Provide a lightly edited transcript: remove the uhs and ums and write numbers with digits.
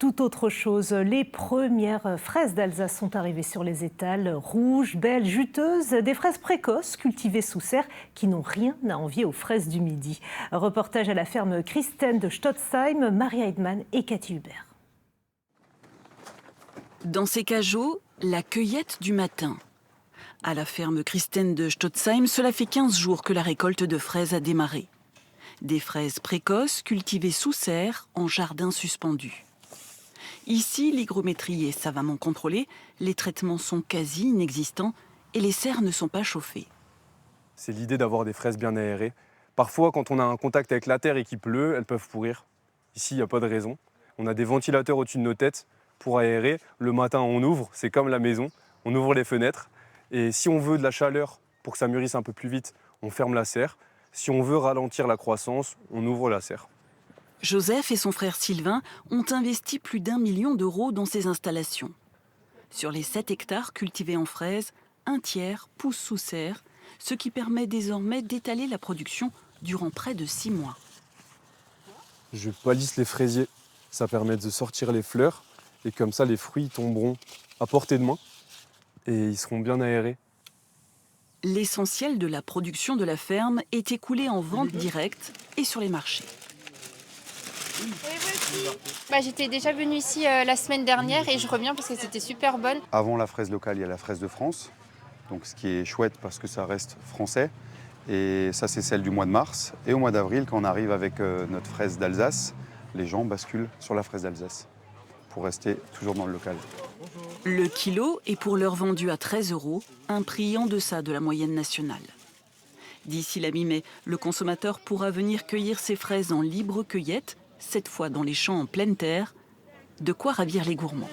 tout autre chose. Les premières fraises d'Alsace sont arrivées sur les étals. Rouges, belles, juteuses, des fraises précoces cultivées sous serre qui n'ont rien à envier aux fraises du Midi. Reportage à la ferme Christen de Stotzheim, Marie Heidmann et Cathy Hubert. Dans ces cageots, la cueillette du matin. À la ferme Christen de Stotzheim, cela fait 15 jours que la récolte de fraises a démarré. Des fraises précoces cultivées sous serre en jardin suspendu. Ici, l'hygrométrie est savamment contrôlée, les traitements sont quasi inexistants et les serres ne sont pas chauffées. C'est l'idée d'avoir des fraises bien aérées. Parfois, quand on a un contact avec la terre et qu'il pleut, elles peuvent pourrir. Ici, il n'y a pas de raison. On a des ventilateurs au-dessus de nos têtes pour aérer. Le matin, on ouvre, c'est comme la maison, on ouvre les fenêtres. Et si on veut de la chaleur pour que ça mûrisse un peu plus vite, on ferme la serre. Si on veut ralentir la croissance, on ouvre la serre. Joseph et son frère Sylvain ont investi plus d'1 million d'euros dans ces installations. Sur les 7 hectares cultivés en fraises, un tiers pousse sous serre, ce qui permet désormais d'étaler la production durant près de 6 mois. Je palisse les fraisiers, ça permet de sortir les fleurs et comme ça les fruits tomberont à portée de main et ils seront bien aérés. L'essentiel de la production de la ferme est écoulé en vente directe et sur les marchés. Oui, voici. J'étais déjà venue ici la semaine dernière et je reviens parce que c'était super bonne. Avant la fraise locale, il y a la fraise de France, donc ce qui est chouette parce que ça reste français. Et ça, c'est celle du mois de mars. Et au mois d'avril, quand on arrive avec notre fraise d'Alsace, les gens basculent sur la fraise d'Alsace pour rester toujours dans le local. Le kilo est pour l'heure vendu à 13 €, un prix en deçà de la moyenne nationale. D'ici la mi-mai, le consommateur pourra venir cueillir ses fraises en libre cueillette, cette fois dans les champs en pleine terre, de quoi ravir les gourmands.